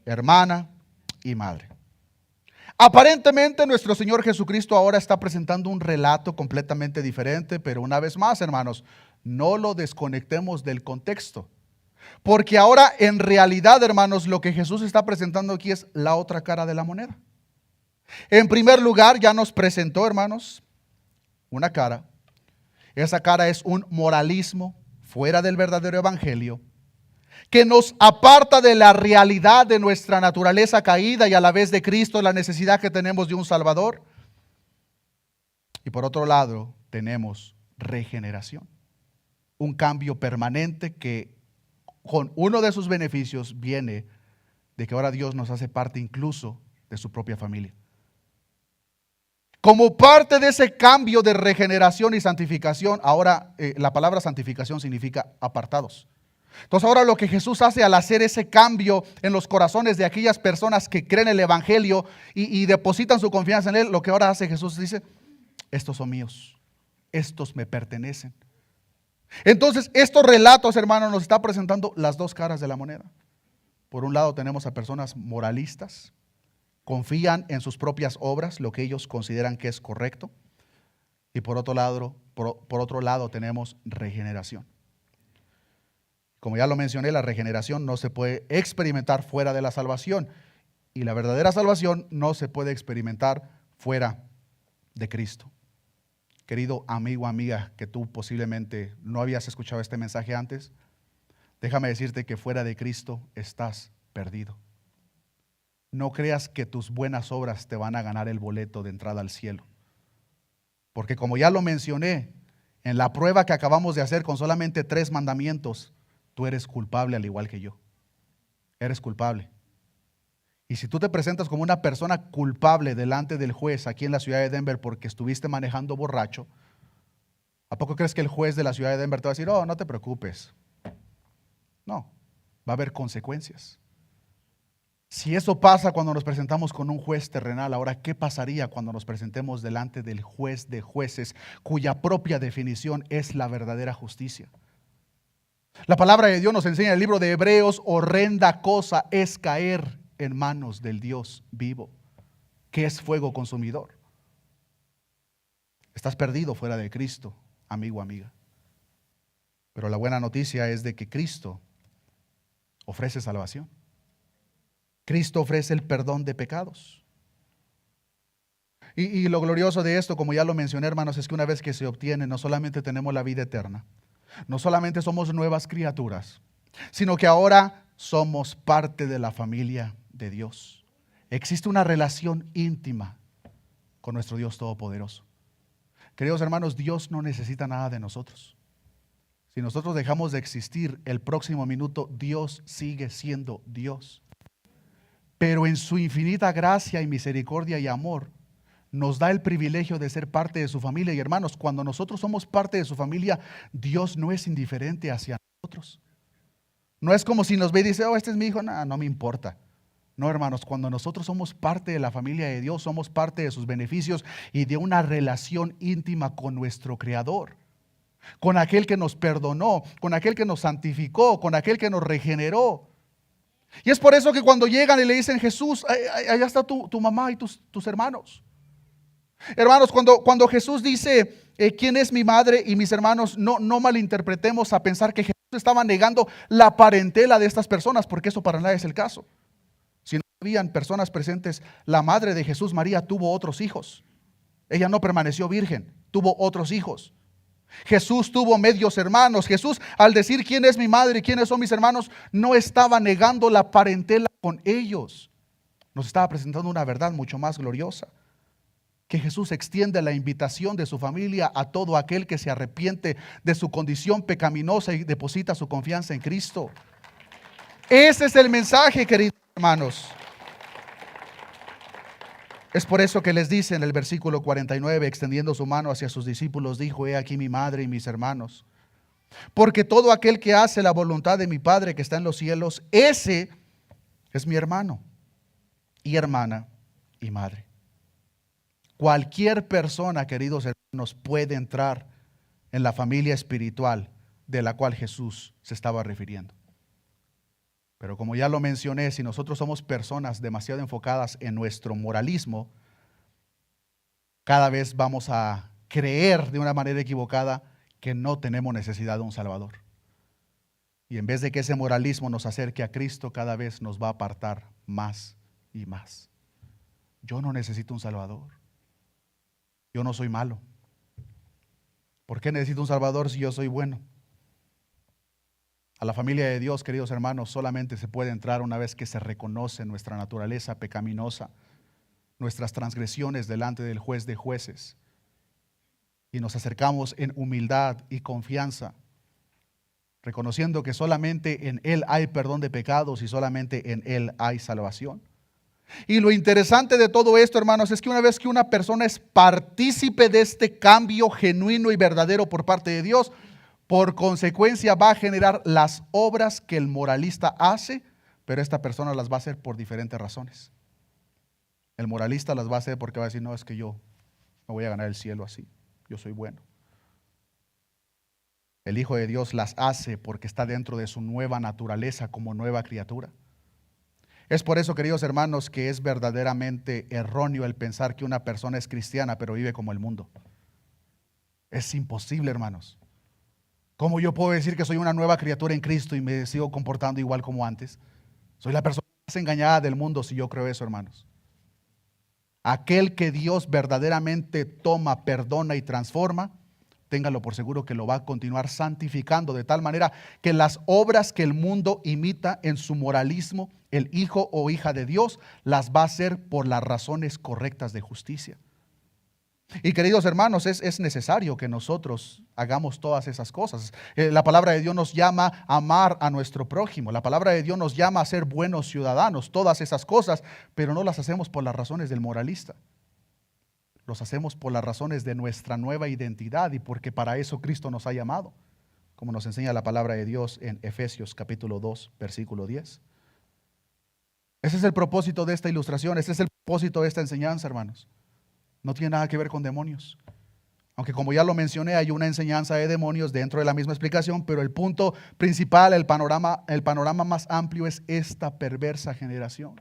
hermana y madre. Aparentemente nuestro Señor Jesucristo ahora está presentando un relato completamente diferente, pero una vez más, hermanos, no lo desconectemos del contexto. Porque ahora en realidad, hermanos, lo que Jesús está presentando aquí es la otra cara de la moneda. En primer lugar, ya nos presentó, hermanos, una cara. Esa cara es un moralismo fuera del verdadero evangelio, que nos aparta de la realidad de nuestra naturaleza caída y a la vez de Cristo, la necesidad que tenemos de un Salvador. Y por otro lado, tenemos regeneración, un cambio permanente que con uno de sus beneficios viene de que ahora Dios nos hace parte incluso de su propia familia. Como parte de ese cambio de regeneración y santificación, ahora la palabra santificación significa apartados. Entonces ahora lo que Jesús hace al hacer ese cambio en los corazones de aquellas personas que creen el evangelio y depositan su confianza en él, lo que ahora hace Jesús dice: estos son míos, estos me pertenecen. Entonces estos relatos, hermanos, nos está presentando las dos caras de la moneda. Por un lado tenemos a personas moralistas, confían en sus propias obras, lo que ellos consideran que es correcto. Y por otro lado tenemos regeneración. Como ya lo mencioné, la regeneración no se puede experimentar fuera de la salvación. Y la verdadera salvación no se puede experimentar fuera de Cristo. Querido amigo, amiga, que tú posiblemente no habías escuchado este mensaje antes, déjame decirte que fuera de Cristo estás perdido. No creas que tus buenas obras te van a ganar el boleto de entrada al cielo. Porque como ya lo mencioné, en la prueba que acabamos de hacer con solamente 3 mandamientos, tú eres culpable al igual que yo. Eres culpable. Y si tú te presentas como una persona culpable delante del juez aquí en la ciudad de Denver porque estuviste manejando borracho, ¿a poco crees que el juez de la ciudad de Denver te va a decir: oh, no te preocupes? No, va a haber consecuencias. Si eso pasa cuando nos presentamos con un juez terrenal, ahora, ¿qué pasaría cuando nos presentemos delante del juez de jueces, cuya propia definición es la verdadera justicia? La palabra de Dios nos enseña en el libro de Hebreos: horrenda cosa es caer en manos del Dios vivo, que es fuego consumidor. Estás perdido fuera de Cristo, amigo, amiga. Pero la buena noticia es de que Cristo ofrece salvación. Cristo ofrece el perdón de pecados. Y lo glorioso de esto, como ya lo mencioné, hermanos, es que una vez que se obtiene, no solamente tenemos la vida eterna, no solamente somos nuevas criaturas, sino que ahora somos parte de la familia de Dios. Existe una relación íntima con nuestro Dios Todopoderoso. Queridos hermanos, Dios no necesita nada de nosotros. Si nosotros dejamos de existir el próximo minuto, Dios sigue siendo Dios. pero en su infinita gracia y misericordia y amor, nos da el privilegio de ser parte de su familia. Y hermanos, cuando nosotros somos parte de su familia, Dios no es indiferente hacia nosotros. No es como si nos ve y dice, oh, este es mi hijo, no, no me importa. No, hermanos, cuando nosotros somos parte de la familia de Dios, somos parte de sus beneficios y de una relación íntima con nuestro Creador, con aquel que nos perdonó, con aquel que nos santificó, con aquel que nos regeneró. Y es por eso que cuando llegan y le dicen, Jesús, allá está tu mamá y tus hermanos. Hermanos, cuando Jesús dice, ¿quién es mi madre y mis hermanos? No malinterpretemos a pensar que Jesús estaba negando la parentela de estas personas, porque eso para nada es el caso. Si no habían personas presentes, la madre de Jesús, María, tuvo otros hijos. Ella no permaneció virgen, tuvo otros hijos. Jesús tuvo medios hermanos. Jesús, al decir quién es mi madre y quiénes son mis hermanos, no estaba negando la parentela con ellos. Nos estaba presentando una verdad mucho más gloriosa. Que Jesús extiende la invitación de su familia a todo aquel que se arrepiente de su condición pecaminosa y deposita su confianza en Cristo. Ese es el mensaje, queridos hermanos. Es por eso que les dice en el versículo 49, extendiendo su mano hacia sus discípulos, dijo, he aquí mi madre y mis hermanos. Porque todo aquel que hace la voluntad de mi Padre que está en los cielos, ese es mi hermano y hermana y madre. Cualquier persona, queridos hermanos, puede entrar en la familia espiritual de la cual Jesús se estaba refiriendo. Pero como ya lo mencioné, si nosotros somos personas demasiado enfocadas en nuestro moralismo, cada vez vamos a creer de una manera equivocada que no tenemos necesidad de un Salvador. Y en vez de que ese moralismo nos acerque a Cristo, cada vez nos va a apartar más y más. Yo no necesito un Salvador. Yo no soy malo. ¿Por qué necesito un Salvador si yo soy bueno? A la familia de Dios, queridos hermanos, solamente se puede entrar una vez que se reconoce nuestra naturaleza pecaminosa, nuestras transgresiones delante del juez de jueces, y nos acercamos en humildad y confianza, reconociendo que solamente en Él hay perdón de pecados y solamente en Él hay salvación. Y lo interesante de todo esto, hermanos, es que una vez que una persona es partícipe de este cambio genuino y verdadero por parte de Dios, por consecuencia va a generar las obras que el moralista hace, pero esta persona las va a hacer por diferentes razones. El moralista las va a hacer porque va a decir, no, es que yo me voy a ganar el cielo así, yo soy bueno. El Hijo de Dios las hace porque está dentro de su nueva naturaleza como nueva criatura. Es por eso, queridos hermanos, que es verdaderamente erróneo el pensar que una persona es cristiana pero vive como el mundo. Es imposible, hermanos. ¿Cómo yo puedo decir que soy una nueva criatura en Cristo y me sigo comportando igual como antes? Soy la persona más engañada del mundo si yo creo eso, hermanos. Aquel que Dios verdaderamente toma, perdona y transforma, téngalo por seguro que lo va a continuar santificando de tal manera que las obras que el mundo imita en su moralismo, el hijo o hija de Dios, las va a hacer por las razones correctas de justicia. Y queridos hermanos, es necesario que nosotros hagamos todas esas cosas. La palabra de Dios nos llama a amar a nuestro prójimo. La palabra de Dios nos llama a ser buenos ciudadanos, todas esas cosas, pero no las hacemos por las razones del moralista. Los hacemos por las razones de nuestra nueva identidad y porque para eso Cristo nos ha llamado, como nos enseña la palabra de Dios en Efesios capítulo 2, versículo 10. Ese es el propósito de esta ilustración, ese es el propósito de esta enseñanza, hermanos. No tiene nada que ver con demonios. Aunque como ya lo mencioné, hay una enseñanza de demonios dentro de la misma explicación, pero el punto principal, el panorama más amplio es esta perversa generación.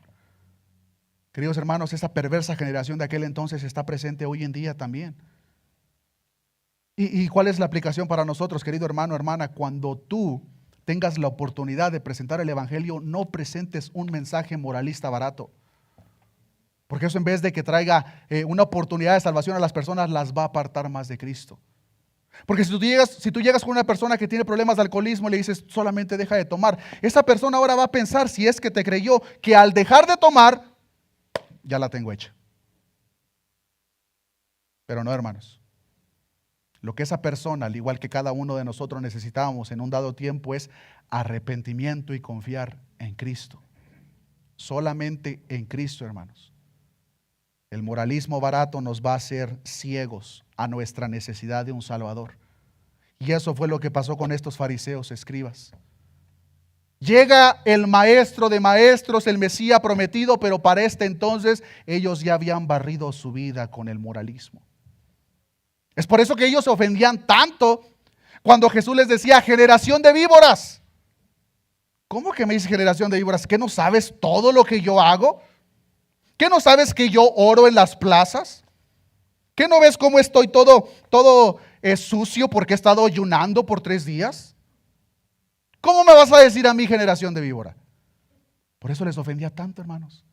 Queridos hermanos, esa perversa generación de aquel entonces está presente hoy en día también. ¿Y cuál es la aplicación para nosotros, querido hermano, hermana? Cuando tú tengas la oportunidad de presentar el evangelio, no presentes un mensaje moralista barato. Porque eso en vez de que traiga una oportunidad de salvación a las personas, las va a apartar más de Cristo. Porque si tú llegas con una persona que tiene problemas de alcoholismo y le dices solamente deja de tomar, esa persona ahora va a pensar, si es que te creyó, que al dejar de tomar, ya la tengo hecha. Pero no, hermanos. Lo que esa persona, al igual que cada uno de nosotros necesitábamos en un dado tiempo, es arrepentimiento y confiar en Cristo. Solamente en Cristo, hermanos. El moralismo barato nos va a hacer ciegos a nuestra necesidad de un Salvador. Y eso fue lo que pasó con estos fariseos, escribas. Llega el maestro de maestros, el Mesías prometido, pero para este entonces ellos ya habían barrido su vida con el moralismo. Es por eso que ellos se ofendían tanto cuando Jesús les decía, generación de víboras. ¿Cómo que me dice generación de víboras? ¿Qué no sabes todo lo que yo hago? ¿Qué no sabes que yo oro en las plazas? ¿Qué no ves cómo estoy todo sucio porque he estado ayunando por 3 días? ¿Cómo me vas a decir a mí generación de víbora? Por eso les ofendía tanto, hermanos.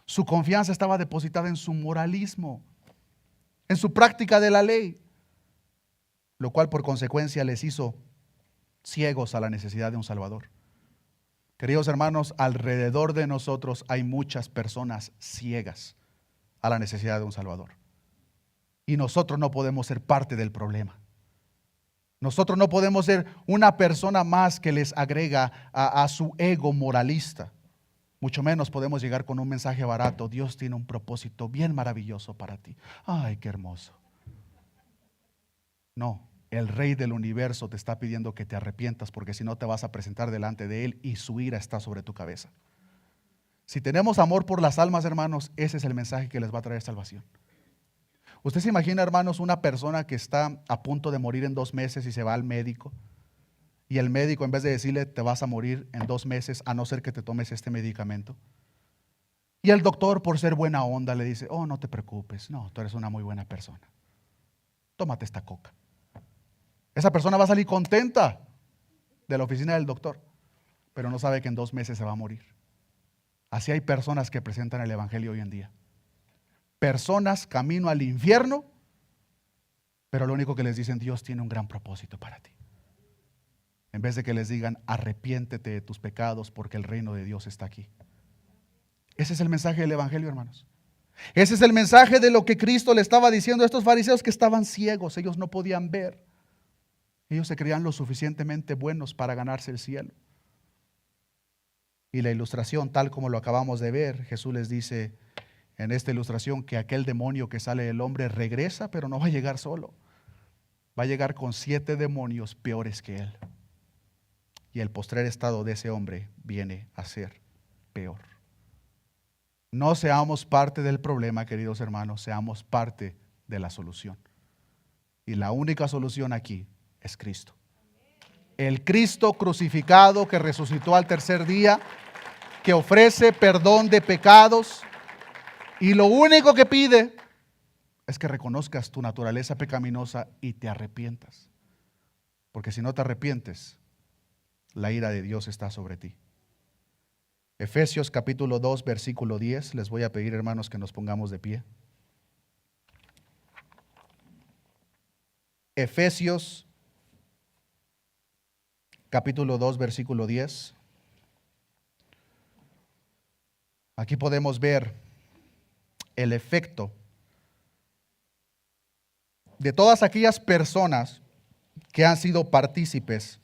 Su confianza estaba depositada en su moralismo, en su práctica de la ley, lo cual por consecuencia les hizo ciegos a la necesidad de un Salvador. Queridos hermanos, alrededor de nosotros hay muchas personas ciegas a la necesidad de un Salvador. Y nosotros no podemos ser parte del problema. Nosotros no podemos ser una persona más que les agrega a su ego moralista. Mucho menos podemos llegar con un mensaje barato. Dios tiene un propósito bien maravilloso para ti. Ay, qué hermoso. No, el Rey del universo te está pidiendo que te arrepientas, porque si no te vas a presentar delante de Él y su ira está sobre tu cabeza. Si tenemos amor por las almas, hermanos, ese es el mensaje que les va a traer salvación. Usted se imagina, hermanos, una persona que está a punto de morir en 2 meses y se va al médico, y el médico, en vez de decirle te vas a morir en 2 meses a no ser que te tomes este medicamento, y el doctor, por ser buena onda, le dice, oh, no te preocupes, no, tú eres una muy buena persona, tómate esta coca. Esa persona va a salir contenta de la oficina del doctor, pero no sabe que en 2 meses se va a morir. Así hay personas que presentan el evangelio hoy en día. Personas camino al infierno, pero lo único que les dicen, Dios tiene un gran propósito para ti. En vez de que les digan, arrepiéntete de tus pecados porque el reino de Dios está aquí. Ese es el mensaje del evangelio, hermanos. Ese es el mensaje de lo que Cristo le estaba diciendo a estos fariseos que estaban ciegos. Ellos no podían ver. Ellos se creían lo suficientemente buenos para ganarse el cielo. Y la ilustración, tal como lo acabamos de ver, Jesús les dice en esta ilustración que aquel demonio que sale del hombre regresa, pero no va a llegar solo. Va a llegar con 7 demonios peores que él. Y el postrer estado de ese hombre viene a ser peor. No seamos parte del problema, queridos hermanos, seamos parte de la solución. Y la única solución aquí es Cristo. El Cristo crucificado que resucitó al tercer día, que ofrece perdón de pecados, y lo único que pide es que reconozcas tu naturaleza pecaminosa y te arrepientas. Porque si no te arrepientes, la ira de Dios está sobre ti. Efesios capítulo 2, versículo 10. Les voy a pedir, hermanos, que nos pongamos de pie. Efesios capítulo 2, versículo 10. Aquí podemos ver el efecto de todas aquellas personas que han sido partícipes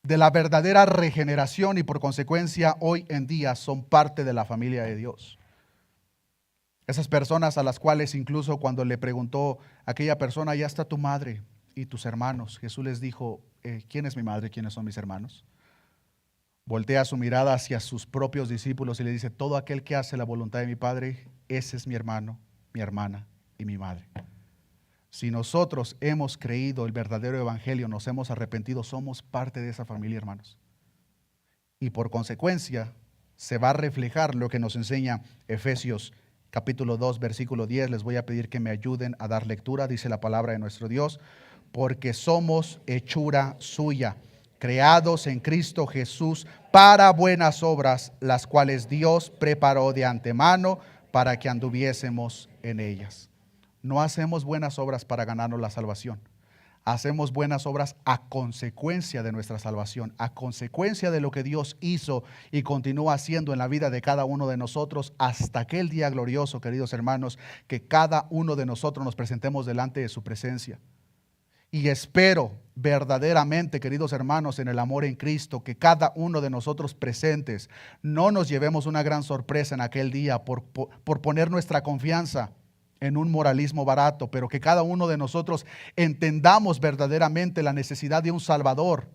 de la verdadera regeneración y por consecuencia hoy en día son parte de la familia de Dios. Esas personas a las cuales incluso cuando le preguntó a aquella persona, ya está tu madre y tus hermanos, Jesús les dijo, ¿quién es mi madre? ¿Quiénes son mis hermanos? Voltea su mirada hacia sus propios discípulos y le dice, todo aquel que hace la voluntad de mi Padre, ese es mi hermano, mi hermana y mi madre. Si nosotros hemos creído el verdadero evangelio, nos hemos arrepentido, somos parte de esa familia, hermanos. Y por consecuencia, se va a reflejar lo que nos enseña Efesios capítulo 2, versículo 10. Les voy a pedir que me ayuden a dar lectura, dice la palabra de nuestro Dios, porque somos hechura suya, creados en Cristo Jesús para buenas obras, las cuales Dios preparó de antemano para que anduviésemos en ellas. No hacemos buenas obras para ganarnos la salvación. Hacemos buenas obras a consecuencia de nuestra salvación, a consecuencia de lo que Dios hizo y continúa haciendo en la vida de cada uno de nosotros hasta aquel día glorioso, queridos hermanos, que cada uno de nosotros nos presentemos delante de su presencia. Y espero verdaderamente, queridos hermanos, en el amor en Cristo, que cada uno de nosotros presentes no nos llevemos una gran sorpresa en aquel día por poner nuestra confianza en un moralismo barato, pero que cada uno de nosotros entendamos verdaderamente la necesidad de un Salvador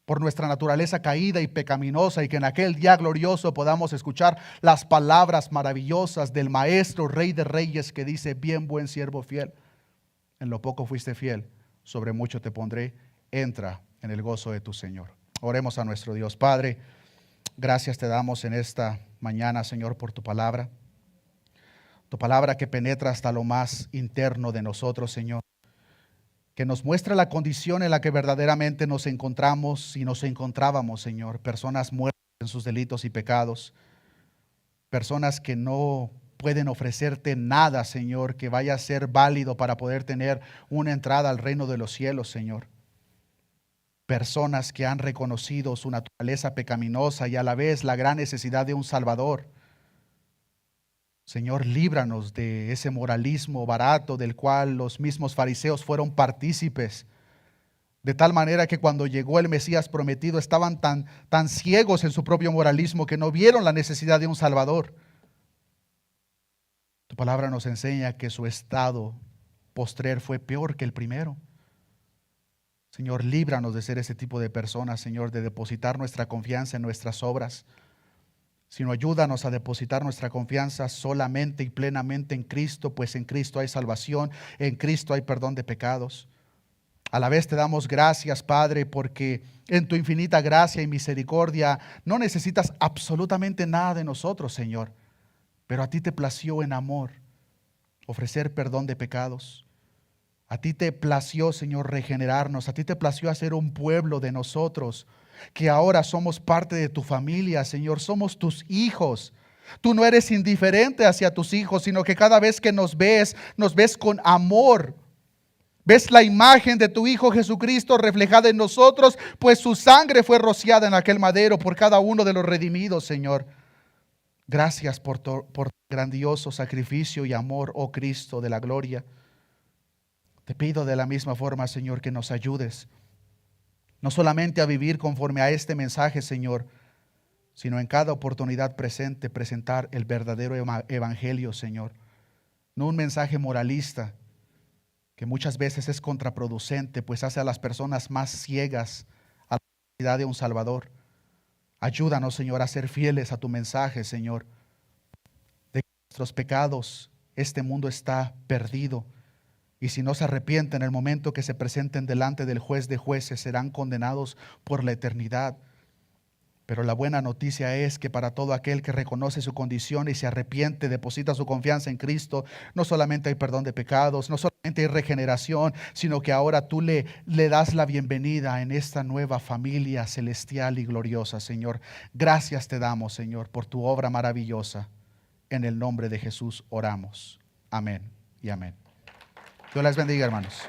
por nuestra naturaleza caída y pecaminosa, y que en aquel día glorioso podamos escuchar las palabras maravillosas del Maestro, Rey de Reyes, que dice: bien, buen siervo fiel, en lo poco fuiste fiel, sobre mucho te pondré, entra en el gozo de tu Señor. Oremos a nuestro Dios. Padre, gracias te damos en esta mañana, Señor, por tu palabra que penetra hasta lo más interno de nosotros, Señor, que nos muestra la condición en la que verdaderamente nos encontramos y nos encontrábamos, Señor, personas muertas en sus delitos y pecados, personas que no pueden ofrecerte nada, Señor, que vaya a ser válido para poder tener una entrada al reino de los cielos, Señor. Personas que han reconocido su naturaleza pecaminosa y a la vez la gran necesidad de un Salvador. Señor, líbranos de ese moralismo barato del cual los mismos fariseos fueron partícipes, de tal manera que cuando llegó el Mesías prometido estaban tan ciegos en su propio moralismo que no vieron la necesidad de un Salvador. Tu palabra nos enseña que su estado postrer fue peor que el primero. Señor, líbranos de ser ese tipo de personas, Señor, de depositar nuestra confianza en nuestras obras, sino ayúdanos a depositar nuestra confianza solamente y plenamente en Cristo, pues en Cristo hay salvación, en Cristo hay perdón de pecados. A la vez te damos gracias, Padre, porque en tu infinita gracia y misericordia no necesitas absolutamente nada de nosotros, Señor, pero a ti te plació en amor ofrecer perdón de pecados. A ti te plació, Señor, regenerarnos. A ti te plació hacer un pueblo de nosotros, que ahora somos parte de tu familia, Señor. Somos tus hijos. Tú no eres indiferente hacia tus hijos, sino que cada vez que nos ves con amor. Ves la imagen de tu Hijo Jesucristo reflejada en nosotros, pues su sangre fue rociada en aquel madero por cada uno de los redimidos, Señor. Gracias por tu grandioso sacrificio y amor, oh Cristo de la gloria. Te pido de la misma forma, Señor, que nos ayudes, no solamente a vivir conforme a este mensaje, Señor, sino en cada oportunidad presente presentar el verdadero evangelio, Señor. No un mensaje moralista que muchas veces es contraproducente, pues hace a las personas más ciegas a la necesidad de un Salvador. Ayúdanos, Señor, a ser fieles a tu mensaje, Señor, de que nuestros pecados, este mundo está perdido. Y si no se arrepienten en el momento que se presenten delante del juez de jueces, serán condenados por la eternidad. Pero la buena noticia es que para todo aquel que reconoce su condición y se arrepiente, deposita su confianza en Cristo, no solamente hay perdón de pecados, no solamente hay regeneración, sino que ahora tú le das la bienvenida en esta nueva familia celestial y gloriosa, Señor. Gracias te damos, Señor, por tu obra maravillosa. En el nombre de Jesús oramos. Amén y amén. Dios les bendiga, hermanos.